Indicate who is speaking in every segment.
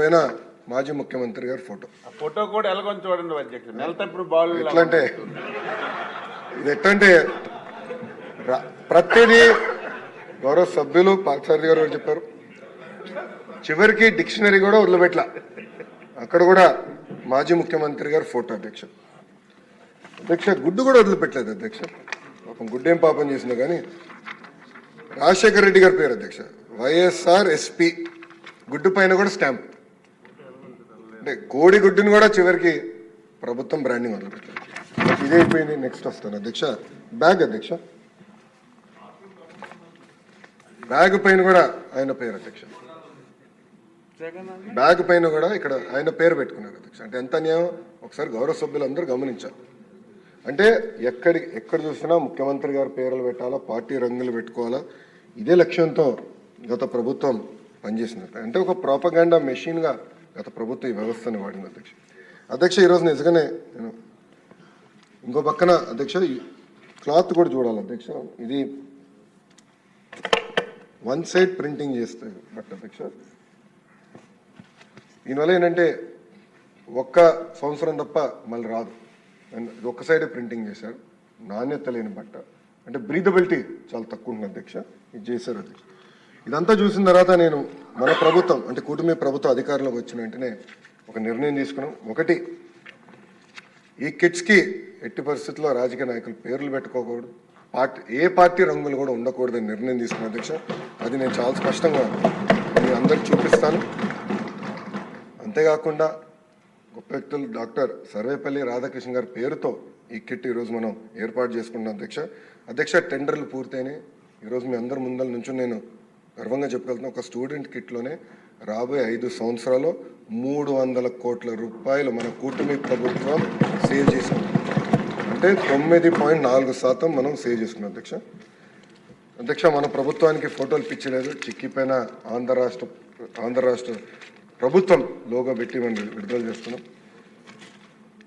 Speaker 1: పైన మాజీ ముఖ్యమంత్రి గారి
Speaker 2: ఫోటో కూడా ఎలాగొని చూడండి అధ్యక్షుడు. నెలతప్పుడు బాల్
Speaker 1: ఎట్లంటే ఇది ఎట్లంటే ప్రతిదీ గౌరవ సభ్యులు పార్థసారథి గారు చెప్పారు. చివరికి డిక్షనరీ కూడా వదిలిపెట్ల, అక్కడ కూడా మాజీ ముఖ్యమంత్రి గారు ఫోటో. అధ్యక్ష గుడ్డు కూడా వదిలిపెట్టలేదు అధ్యక్ష. పాపం గుడ్డు ఏం పాపం చేసిందో కానీ రాజశేఖర రెడ్డి గారి పేరు అధ్యక్ష. వైఎస్ఆర్ ఎస్పీ గుడ్డు పైన కూడా స్టాంప్. అంటే కోడి గుడ్డుని కూడా చివరికి ప్రభుత్వం బ్రాండింగ్ వదిలిపెట్టారు. ఇదే అయిపోయింది. నెక్స్ట్ వస్తాను అధ్యక్ష. బ్యాగ్ అధ్యక్ష, బ్యాగ్ పైన కూడా ఆయన పేరు అధ్యక్ష. బ్యాగ్ పైన కూడా ఇక్కడ ఆయన పేరు పెట్టుకున్నారు అధ్యక్ష. అంటే ఎంత అన్యాయం ఒకసారి గౌరవ సభ్యులందరూ గమనించాలి. అంటే ఎక్కడ చూసినా ముఖ్యమంత్రి గారి పేర్లు పెట్టాలా, పార్టీ రంగులు పెట్టుకోవాలా, ఇదే లక్ష్యంతో గత ప్రభుత్వం పనిచేసినట్టు. అంటే ఒక ప్రాపగాండా మెషిన్గా గత ప్రభుత్వం ఈ వ్యవస్థని వాడింది అధ్యక్ష. ఈరోజు నిజంగానే నేను ఇంకో పక్కన అధ్యక్ష క్లాత్ కూడా చూడాలి అధ్యక్ష. ఇది వన్ సైడ్ ప్రింటింగ్ చేస్తాయి బట్ అధ్యక్ష. దీనివల్ల ఏంటంటే ఒక్క సంవత్సరం తప్ప మళ్ళీ రాదు. ఒక్క సైడే ప్రింటింగ్ చేశారు, నాణ్యత లేని బట్ట. అంటే బ్రీదబిలిటీ చాలా తక్కువ ఉంటుంది అధ్యక్ష. ఇది చేశారు అధ్యక్ష. ఇదంతా చూసిన తర్వాత నేను మన ప్రభుత్వం అంటే కూటమి ప్రభుత్వ అధికారంలోకి వచ్చిన వెంటనే ఒక నిర్ణయం తీసుకున్నాం. ఒకటి, ఈ కిట్స్కి ఎట్టి పరిస్థితుల్లో రాజకీయ నాయకులు పేర్లు పెట్టుకోకూడదు, ఏ పార్టీ రంగులు కూడా ఉండకూడదని నిర్ణయం తీసుకున్నాను అధ్యక్ష. అది నేను చాలా స్పష్టంగా మీ అందరికి చూపిస్తాను. అంతేకాకుండా గొప్ప వ్యక్తులు డాక్టర్ సర్వేపల్లి రాధాకృష్ణ గారి పేరుతో ఈ కిట్ ఈరోజు మనం ఏర్పాటు చేసుకుంటున్నాం అధ్యక్ష. టెండర్లు పూర్తయినాయి. ఈరోజు మీ అందరి ముందర నుంచి నేను గర్వంగా చెప్పగలుగుతున్నా, ఒక స్టూడెంట్ కిట్లోనే రాబోయే 5 సంవత్సరాల్లో 300 కోట్ల రూపాయలు మన కూటమి ప్రభుత్వం సేవ్ చేసాం. అంటే 9.4% మనం సేవ్ చేసుకున్నాం అధ్యక్ష. మన ప్రభుత్వానికి ఫోటోలు పిచ్చలేదు. చిక్కిపోయిన ఆంధ్ర రాష్ట్ర ప్రభుత్వం లోగో పెట్టి మనం విడుదల చేస్తున్నాం.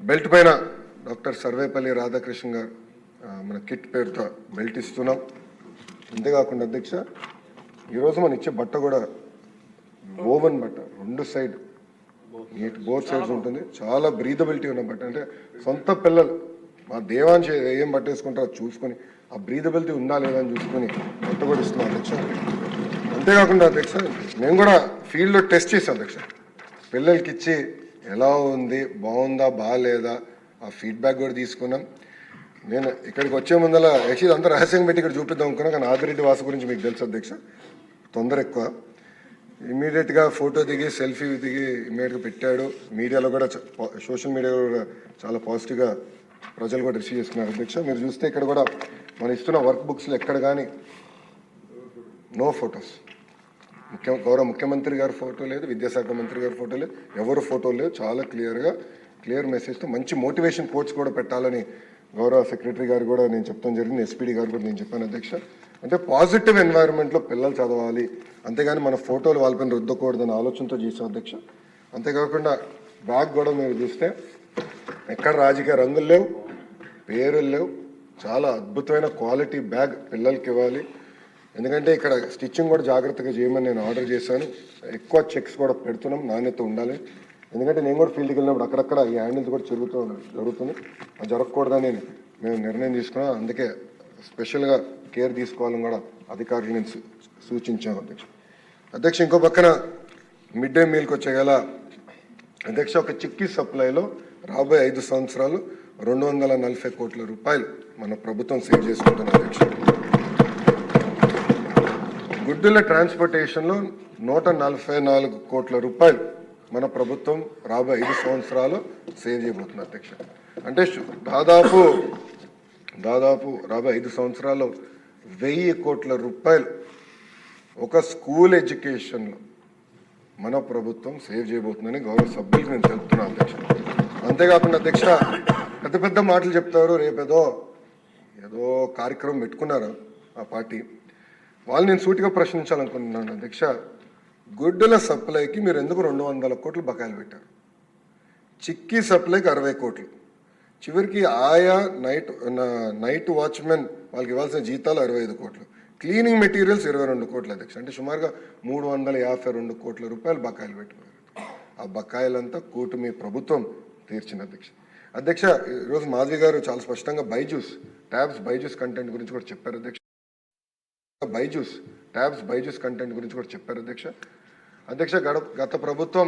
Speaker 1: బెల్ట్ పైన డాక్టర్ సర్వేపల్లి రాధాకృష్ణ గారు మన కిట్ పేరుతో బెల్ట్ ఇస్తున్నాం. అంతేకాకుండా అధ్యక్ష ఈరోజు మనం ఇచ్చే బట్ట కూడా ఓవెన్ బట్ట, 2 సైడ్ నీట్ బోత్ సైడ్స్ ఉంటుంది. చాలా బ్రీదబిలిటీ ఉన్న బట్ట. అంటే సొంత పిల్లలు మా దేవాంశ ఏం బట్ట వేసుకుంటారో చూసుకొని ఆ బ్రీదబిలిటీ ఉందా లేదా అని చూసుకొని బట్ట కూడా ఇస్తున్నాం అధ్యక్ష. అంతేకాకుండా అధ్యక్ష మేము కూడా ఫీల్డ్లో టెస్ట్ చేసాం అధ్యక్ష. పిల్లలకి ఇచ్చి ఎలా ఉంది, బాగుందా బాగాలేదా ఆ ఫీడ్బ్యాక్ కూడా తీసుకున్నాం. నేను ఇక్కడికి వచ్చే ముందర యాక్చువల్లీ అంతా రహస్యంగా పెట్టి ఇక్కడ చూపిద్దాం అనుకున్నా, కానీ ఆదిరెడ్డి వాసు గురించి మీకు తెలుసు అధ్యక్ష, తొందర ఎక్కువ. ఇమీడియట్గా ఫోటో దిగి సెల్ఫీ దిగి ఇమీడియట్గా పెట్టాడు. మీడియాలో కూడా సోషల్ మీడియాలో కూడా చాలా పాజిటివ్గా ప్రజలు కూడా రిసీవ్ చేసుకున్నారు అధ్యక్ష. మీరు చూస్తే ఇక్కడ కూడా మనం ఇస్తున్న వర్క్ బుక్స్లో ఎక్కడ కానీ నో ఫొటోస్. గౌరవ ముఖ్యమంత్రి గారి ఫోటో లేదు, విద్యాశాఖ మంత్రి గారి ఫోటో లేదు, ఎవరు ఫోటో లేదు. చాలా క్లియర్ మెసేజ్తో మంచి మోటివేషన్ కోట్స్ కూడా పెట్టాలని గౌరవ సెక్రటరీ గారు కూడా నేను చెప్తాను జరిగింది. ఎస్పీడీ గారు కూడా నేను చెప్పాను అధ్యక్ష. అంటే పాజిటివ్ ఎన్వైరన్మెంట్లో పిల్లలు చదవాలి, అంతేగాని మన ఫోటోలు వాళ్ళపైన రుద్దకూడదని ఆలోచనతో చేసాం అధ్యక్ష. అంతేకాకుండా బ్యాగ్ కూడా మీరు చూస్తే ఎక్కడ రాజకీయ రంగులు లేవు, పేరులు లేవు. చాలా అద్భుతమైన క్వాలిటీ బ్యాగ్ పిల్లలకి ఇవ్వాలి. ఎందుకంటే ఇక్కడ స్టిచ్చింగ్ కూడా జాగ్రత్తగా చేయమని నేను ఆర్డర్ చేశాను. ఎక్కువ చెక్స్ కూడా పెడుతున్నాం, నాణ్యత ఉండాలి. ఎందుకంటే నేను కూడా ఫీల్డ్కి వెళ్ళినప్పుడు అక్కడక్కడ ఈ హ్యాండిల్స్ కూడా జరుగుతుంది. అది జరగకూడదని మేము నిర్ణయం తీసుకున్నాం. అందుకే స్పెషల్గా కేర్ తీసుకోవాలని కూడా అధికారులు నేను సూచించాను అధ్యక్ష. ఇంకో పక్కన మిడ్ డే మీల్కి వచ్చేగల అధ్యక్ష ఒక చిక్కీ సప్లైలో రాబోయే 5 సంవత్సరాలు 240 కోట్ల రూపాయలు మన ప్రభుత్వం సేవ్ చేసుకుంటుంది అధ్యక్ష. గుడ్డుల ట్రాన్స్పోర్టేషన్లో 144 కోట్ల రూపాయలు మన ప్రభుత్వం రాబోయే 5 సంవత్సరాలు సేవ్ చేయబోతుంది అధ్యక్ష. అంటే దాదాపు రాబోయే 5 సంవత్సరాల్లో 1000 కోట్ల రూపాయలు ఒక స్కూల్ ఎడ్యుకేషన్లో మన ప్రభుత్వం సేవ్ చేయబోతుందని గౌరవ సభ్యులకు నేను తెలుపుతున్నాను అధ్యక్ష. అంతేకాకుండా అధ్యక్ష పెద్ద మాటలు చెప్తారు. రేపేదో కార్యక్రమం పెట్టుకున్నారు ఆ పార్టీ వాళ్ళు. నేను సూటిగా ప్రశ్నించాలనుకుంటున్నాను అధ్యక్ష. గుడ్డుల సప్లైకి మీరు ఎందుకు 200 కోట్లు బకాయిలు పెట్టారు? చిక్కీ సప్లైకి 60 కోట్లు, చివరికి ఆయా నైట్ వాచ్మెన్ వాళ్ళకి ఇవ్వాల్సిన జీతాలు 65 కోట్లు, క్లీనింగ్ మెటీరియల్స్ 22 కోట్ల అధ్యక్ష. అంటే సుమారుగా 352 కోట్ల రూపాయలు బకాయిలు పెట్టిపోయారు. ఆ బకాయిలంతా కూటమి ప్రభుత్వం తీర్చింది అధ్యక్ష. అధ్యక్ష, ఈరోజు మాధవి గారు చాలా స్పష్టంగా బైజూస్ కంటెంట్ గురించి కూడా చెప్పారు అధ్యక్ష. బైజూస్ కంటెంట్ గురించి కూడా చెప్పారు అధ్యక్ష. అధ్యక్ష, గత ప్రభుత్వం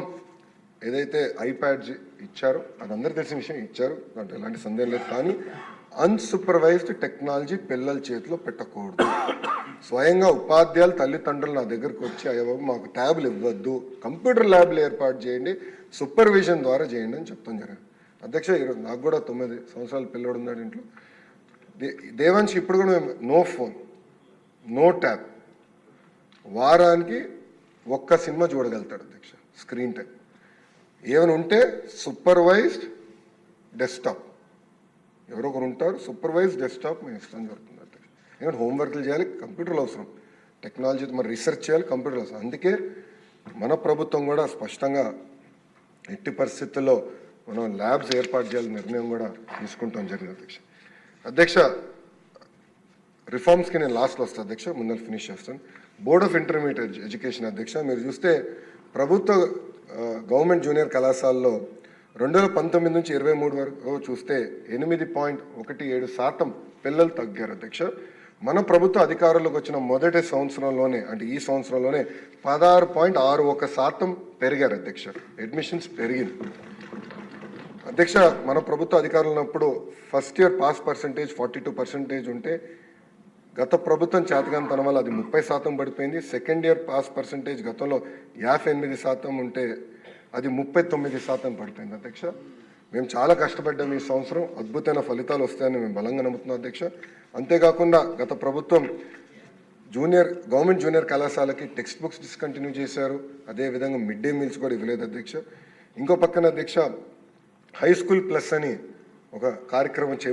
Speaker 1: ఏదైతే ఐప్యాడ్స్ ఇచ్చారో అది అందరికీ తెలిసిన విషయం, ఇచ్చారు, దాంట్లో ఎలాంటి సందేహం లేదు. కానీ అన్సూపర్వైజ్డ్ టెక్నాలజీ పిల్లల చేతిలో పెట్టకూడదు. స్వయంగా ఉపాధ్యాయులు తల్లిదండ్రులు నా దగ్గరకు వచ్చి అయ్యా బాబు మాకు ట్యాబ్లు ఇవ్వద్దు, కంప్యూటర్ ల్యాబ్లు ఏర్పాటు చేయండి, సూపర్విజన్ ద్వారా చేయండి అని చెప్తాం జరిగింది అధ్యక్ష. ఈరోజు నాకు కూడా 9 సంవత్సరాల పిల్లడు ఉన్నాడు ఇంట్లో. దేవాంశ్ ఇప్పుడు కూడా మేము నో ఫోన్, నో ట్యాబ్, వారానికి ఒక్క సినిమా చూడగలుగుతాడు అధ్యక్ష. స్క్రీన్ టైం ఏమైనా ఉంటే సూపర్వైజ్డ్ డెస్క్టాప్, ఎవరో ఒకరు ఉంటారు, సూపర్వైజ్డ్ డెస్క్టాప్ మేము ఇష్టం జరుగుతుంది అధ్యక్ష. ఎందుకంటే హోంవర్క్లు చేయాలి, కంప్యూటర్లు అవసరం, టెక్నాలజీ మరి రీసెర్చ్ చేయాలి, కంప్యూటర్లు అవసరం. అందుకే మన ప్రభుత్వం కూడా స్పష్టంగా ఎట్టి పరిస్థితుల్లో మనం ల్యాబ్స్ ఏర్పాటు చేయాలని నిర్ణయం కూడా తీసుకుంటాం జరిగింది అధ్యక్ష. అధ్యక్ష, రిఫార్మ్స్కి నేను లాస్ట్లో వస్తాను అధ్యక్ష, ముందర ఫినిష్ చేస్తాను. బోర్డ్ ఆఫ్ ఇంటర్మీడియట్ ఎడ్యుకేషన్ అధ్యక్ష, మీరు చూస్తే ప్రభుత్వ గవర్నమెంట్ జూనియర్ కళాశాలలో 2019 నుంచి 23 వరకు చూస్తే 8.17% పిల్లలు తగ్గారు అధ్యక్ష. మన ప్రభుత్వ అధికారంలోకి వచ్చిన మొదటి సంవత్సరంలోనే, అంటే ఈ సంవత్సరంలోనే 16.61% పెరిగారు అధ్యక్ష. అడ్మిషన్స్ పెరిగింది అధ్యక్ష. మన ప్రభుత్వ అధికారంలో ఉన్నప్పుడు ఫస్ట్ ఇయర్ పాస్ పర్సంటేజ్ 42% ఉంటే గత ప్రభుత్వం చేతగానితనం వల్ల అది 30% పడిపోయింది. సెకండ్ ఇయర్ పాస్ పర్సంటేజ్ గతంలో 58% ఉంటే అది 39% పడిపోయింది అధ్యక్ష. మేము చాలా కష్టపడ్డాం, ఈ సంవత్సరం అద్భుతమైన ఫలితాలు వస్తాయని మేము బలంగా నమ్ముతున్నాం అధ్యక్ష. అంతేకాకుండా గత ప్రభుత్వం గవర్నమెంట్ జూనియర్ కళాశాలకి టెక్స్ట్ బుక్స్ డిస్కంటిన్యూ చేశారు, అదేవిధంగా మిడ్ డే మీల్స్ కూడా ఇవ్వలేదు అధ్యక్ష. ఇంకో పక్కన అధ్యక్ష హై స్కూల్ ప్లస్ అని ఒక కార్యక్రమం చేపట్టారు.